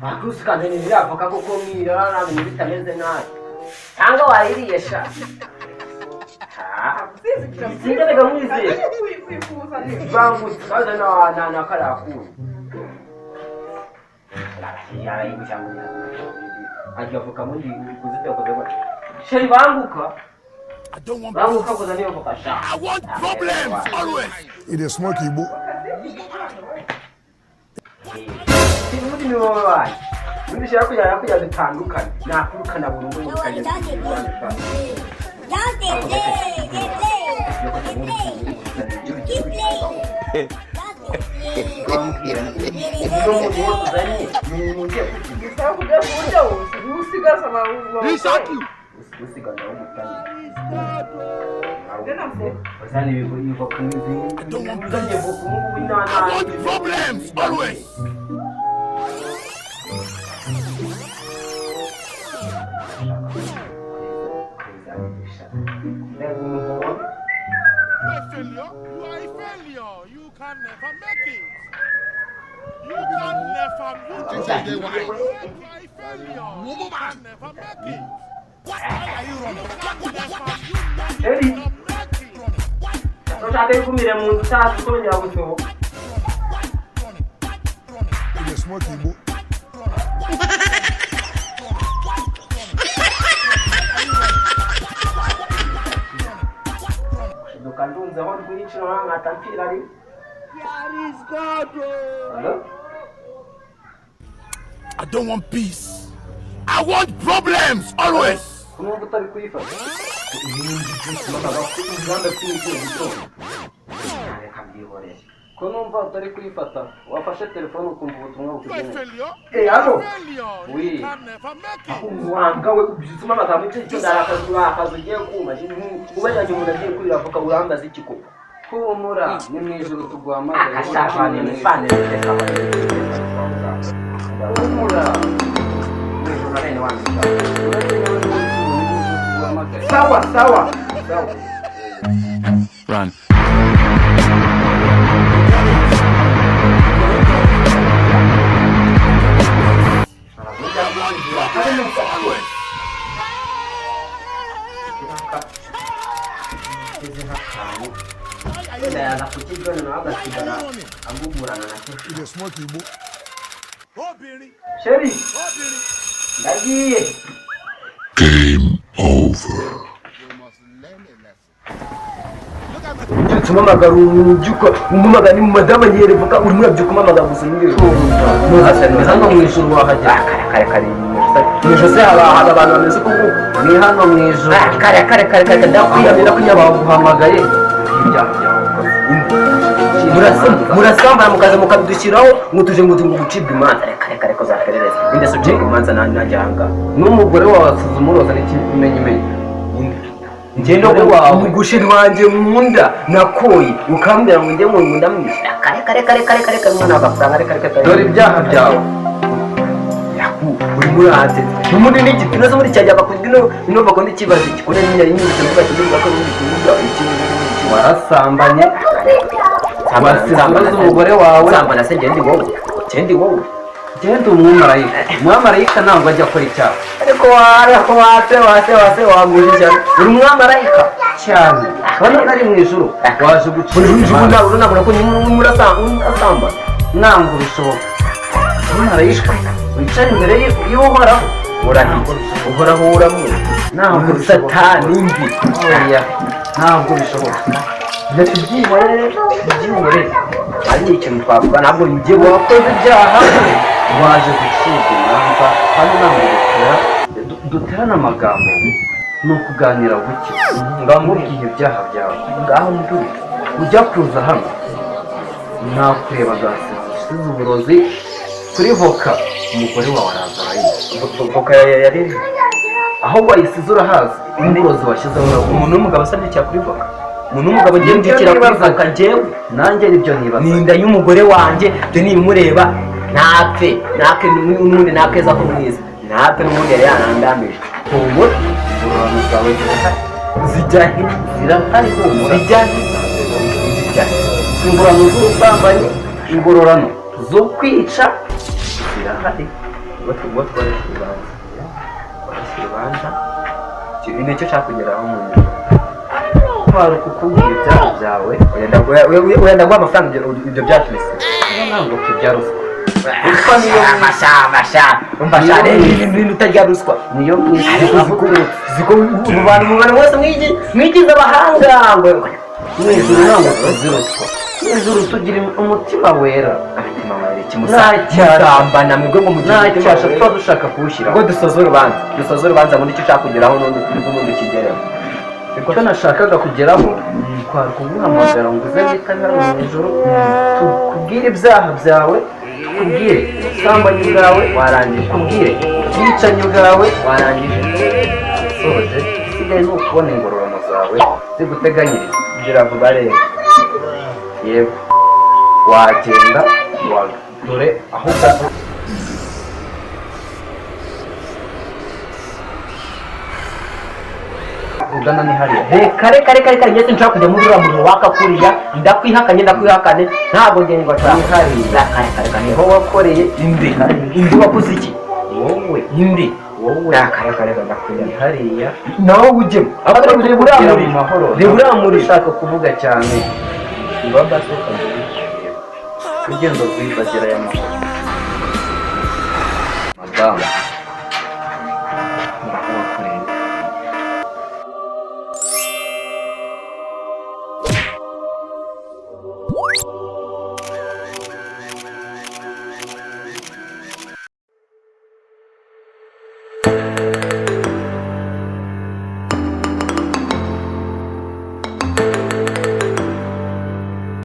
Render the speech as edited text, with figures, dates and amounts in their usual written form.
Akusuka nini yapaka kukomira na bintu bitameze nabi cyangwa waririye sha sinjye gamwize bangu kaza na karaku ya hivi changu akiafuka mundi kuzita kwa sheri banguka kwa nini kwa sha I want problems always. It is smoky boy. Muri ni wowe ndishaka kujya dutandukana nakurukana burundu mu kanya Problems always. Failure. You are a failure. You can never make it. You can never make it. You are a failure. You can never make it. What are you running? It is smoky boy. I don't want peace. I want problems always. Konumva utari kuyifata wafashe telefone ukumva ubutumwa bukugenda Halo oui wanga we kubizuma amagambo cyo ndarakaza ugiye kuma ubajyaje umuntu agiye kurira avoka uramba zikiko kumura ni mwijuru tugwamagara akashafane nifane reka kumura mwijuru nane wangu sawa run. Sherry, Game over. tumamaga rujuko umumaga ni madama yerevuka uri muri byuko mamaga gusingira hano mwijuru wahajya kare mwijuru se aba abantu bameze ko ni hano mwijuru kare ndakwiyamira kunyaba guhamagaye murasamba mukaza mukadushyiraho mutuje gucibwa imanza kare ko zakarereza inde so cibwa imanza najyanga n'umugore wawe asuzuma uroza n'ikimenyimenyi ngendo wawe gushira wanjye mu nda nakoye ukambira ngo njye mu nda mwisha kare mwana bagusanga kare dore ibyaha byawe uri muri hanze n'umundi n'iki tunazo muri cyajya bakuzwi no bakunda ikibazo kikone nyine inyubako cyangwa ko muri kibuga iki warasambanye wasambanye umugore wawe sambana se ngende wowe genda umwamarayika ntabwo ajya akora icyaha ariko wase wamuje uri umwamarayika cyane hano ari mu ijuru waje gucira ijuru ntabwo ko murasamba ntabwo bishoboka umwamarayika wicara imbere y'uhoraho uhoraho uramura ntabwo satani mbi ntabwo bishoboka ndetse byihorere ari ikintu twavuga ntabwo njye wakoze ibyaha waje gucibwa imanza hano ntabwo duterana amagambo ni ukuganira buke ngamubwiye ibyaha byawe ngaho nduri ujya kuza hano nakureba gasize uburozi kuri voka umugore wawe araza voka yari aho wayisize urahazi umurozi washyizeho umuntu w'umugabo asa n'icya kuri voka umuntu w'umugabo ngiye ndikira kuri voka njyewe nanjye nibyo nibaza ninda y'umugore wanjye byo nimureba ntapfe n'ubundi nakeza ko mwiza ntapfe n'ubundi yari yanandambije ubu ingororano zawe zirahari zijyahe ingororano z'ubusambanyi ingororano zo kwica zirahari ubwo twarashyira ibanza nicyo nshaka kugeraho mu nyuma twari kukubwira ibyaha byawe wenda guha amafaranga ibyo byacu bise ntabwo tujya ruswa ruswa niyo umva ibintu utarya ruswa niyo abantu bose mwigize abahanga ngo mu ijuru ntabwo tuzi ruswa mu ijuru tugira umutima wera ntacyasambana mwebwe ngo ntacyasha tuba dushaka kuwushyira ngo dusoze urubanza ngo nicyo ushaka kugeraho n'ubundi kigereho icyo nashakaga kugeraho twari kuguhamagara ngo uze witabira mu ijoro tukubwire ibyaha byawe tukubwire ubusambanyi bwawe warangije tukubwire ubwicanyi bwawe warangije usoje usigaye ni ukubona ingororano zawe ziguteganyiriza kugira ngo barebe yego wagenda dore aho gato ugana ni hariya kare ngeze nshaka kujya muri uriya muntu waka kuriya ndakwihakanye ntabwo ngenge nshaka hariya kare niho wakoreye indi wakoze iki wowe indi wowe kare ndakwihakanye hariya nawe ujyemo reba uriya muri ushaka kuvuga cyane imbaga se urugendo rwiza gera ya mahoro madamu